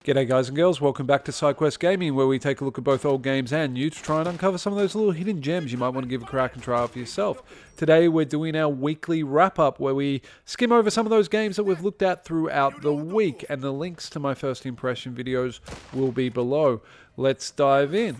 G'day guys and girls, welcome back to SideQuest Gaming, where we take a look at both old games and new to try and uncover some of those little hidden gems you might want to give a crack and try out for yourself. Today we're doing our weekly wrap-up where we skim over some of those games that we've looked at throughout the week, and the links to my first impression videos will be below. Let's dive in.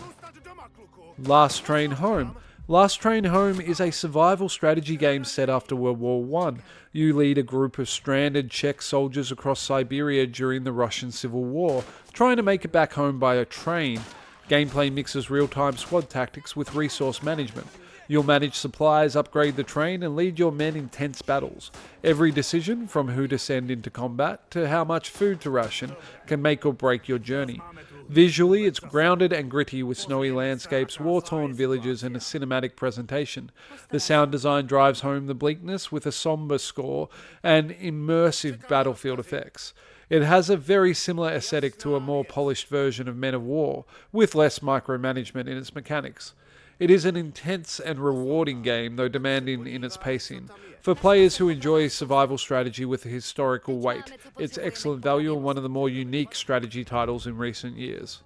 Last Train Home. Last Train Home is a survival strategy game set after World War I. You lead a group of stranded Czech soldiers across Siberia during the Russian Civil War, trying to make it back home by a train. Gameplay mixes real-time squad tactics with resource management. You'll manage supplies, upgrade the train, and lead your men in tense battles. Every decision, from who to send into combat to how much food to ration, can make or break your journey. Visually, it's grounded and gritty with snowy landscapes, war-torn villages, and a cinematic presentation. The sound design drives home the bleakness with a somber score and immersive battlefield effects. It has a very similar aesthetic to a more polished version of Men of War, with less micromanagement in its mechanics. It is an intense and rewarding game, though demanding in its pacing. For players who enjoy survival strategy with a historical weight, it's excellent value and one of the more unique strategy titles in recent years.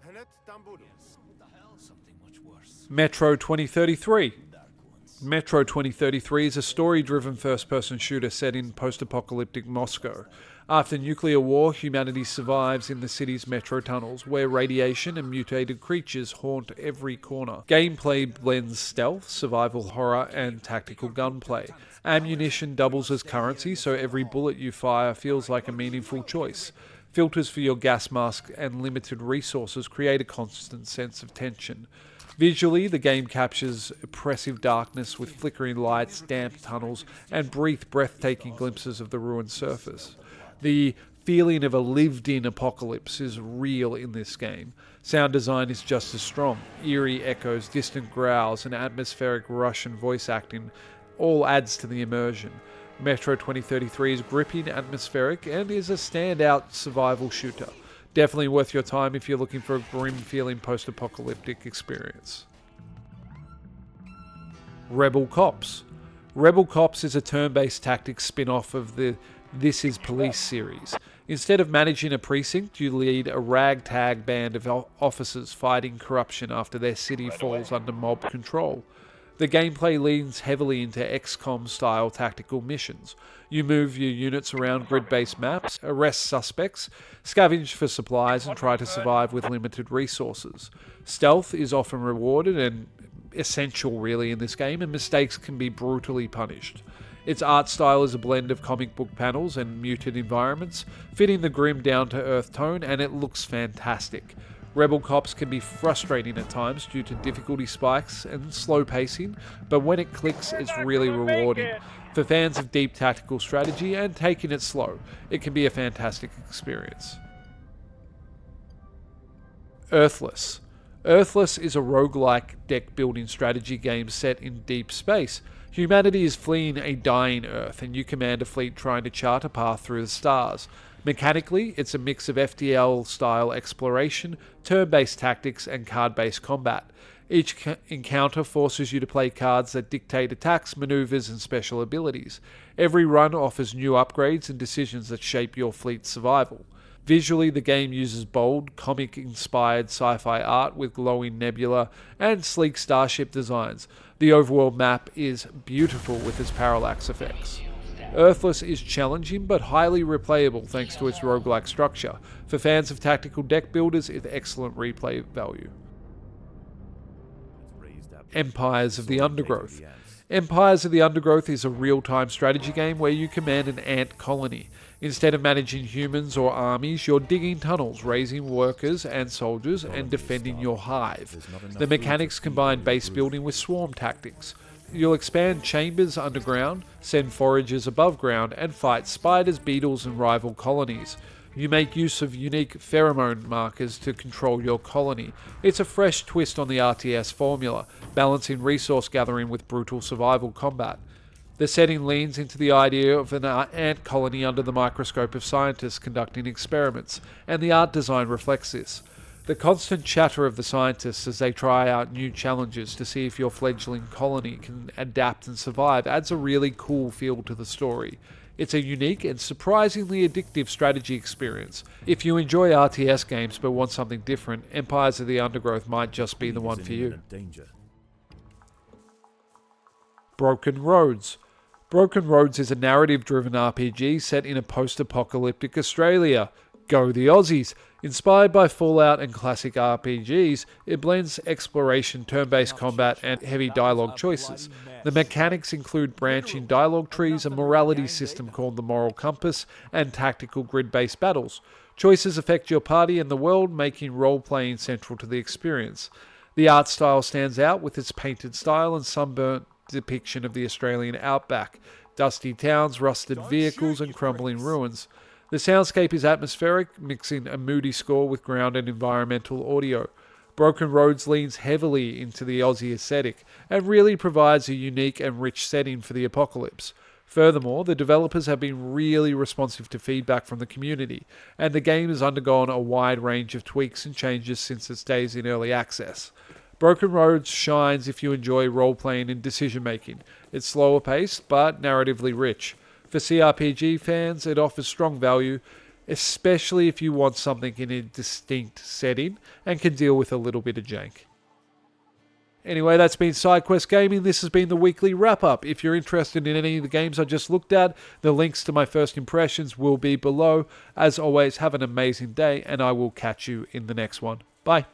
Metro 2033. Metro 2033 is a story-driven first-person shooter set in post-apocalyptic Moscow. After nuclear war, humanity survives in the city's metro tunnels, where radiation and mutated creatures haunt every corner. Gameplay blends stealth, survival horror, and tactical gunplay. Ammunition doubles as currency, so every bullet you fire feels like a meaningful choice. Filters for your gas mask and limited resources create a constant sense of tension. Visually, the game captures oppressive darkness with flickering lights, damp tunnels, and brief, breathtaking glimpses of the ruined surface. The feeling of a lived-in apocalypse is real in this game. Sound design is just as strong. Eerie echoes, distant growls, and atmospheric Russian voice acting all adds to the immersion. Metro 2033 is gripping, atmospheric, and is a standout survival shooter. Definitely worth your time if you're looking for a grim-feeling post-apocalyptic experience. Rebel Cops. Rebel Cops is a turn-based tactics spin-off of the This Is Police series. Instead of managing a precinct, you lead a ragtag band of officers fighting corruption after their city falls under mob control. The gameplay leans heavily into XCOM-style tactical missions. You move your units around grid-based maps, arrest suspects, scavenge for supplies, and try to survive with limited resources. Stealth is often rewarded and essential really in this game, and mistakes can be brutally punished. Its art style is a blend of comic book panels and muted environments, fitting the grim down-to-earth tone, and it looks fantastic. Rebel Cops can be frustrating at times due to difficulty spikes and slow pacing, but when it clicks, it's really rewarding. For fans of deep tactical strategy and taking it slow, it can be a fantastic experience. EARTHLESS. EARTHLESS is a roguelike deck-building strategy game set in deep space. Humanity is fleeing a dying Earth, and you command a fleet trying to chart a path through the stars. Mechanically, it's a mix of FTL-style exploration, turn-based tactics, and card-based combat. Each encounter forces you to play cards that dictate attacks, maneuvers, and special abilities. Every run offers new upgrades and decisions that shape your fleet's survival. Visually, the game uses bold, comic-inspired sci-fi art with glowing nebula and sleek starship designs. The overworld map is beautiful with its parallax effects. EARTHLESS is challenging but highly replayable thanks to its roguelike structure. For fans of tactical deck builders, it's excellent replay value. Empires of the Undergrowth. Empires of the Undergrowth is a real-time strategy game where you command an ant colony. Instead of managing humans or armies, you're digging tunnels, raising workers and soldiers, and defending your hive. The mechanics combine base building with swarm tactics. You'll expand chambers underground, send foragers above ground, and fight spiders, beetles, and rival colonies. You make use of unique pheromone markers to control your colony. It's a fresh twist on the RTS formula, balancing resource gathering with brutal survival combat. The setting leans into the idea of an ant colony under the microscope of scientists conducting experiments, and the art design reflects this. The constant chatter of the scientists as they try out new challenges to see if your fledgling colony can adapt and survive adds a really cool feel to the story. It's a unique and surprisingly addictive strategy experience. If you enjoy RTS games but want something different, Empires of the Undergrowth might just be the one for you. Broken Roads. Broken Roads is a narrative-driven RPG set in a post-apocalyptic Australia. Go the Aussies! Inspired by Fallout and classic RPGs, it blends exploration, turn-based combat, and heavy dialogue choices. The mechanics include branching dialogue trees, a morality system called the Moral Compass, and tactical grid-based battles. Choices affect your party and the world, making role-playing central to the experience. The art style stands out with its painted style and sunburnt depiction of the Australian outback, dusty towns, rusted vehicles, and crumbling ruins. The soundscape is atmospheric, mixing a moody score with grounded environmental audio. Broken Roads leans heavily into the Aussie aesthetic and really provides a unique and rich setting for the apocalypse. Furthermore, the developers have been really responsive to feedback from the community, and the game has undergone a wide range of tweaks and changes since its days in early access. Broken Roads shines if you enjoy role-playing and decision-making. It's slower paced, but narratively rich. For CRPG fans, it offers strong value, especially if you want something in a distinct setting and can deal with a little bit of jank. Anyway, that's been SideQuest Gaming. This has been the weekly wrap-up. If you're interested in any of the games I just looked at, the links to my first impressions will be below. As always, have an amazing day, and I will catch you in the next one. Bye.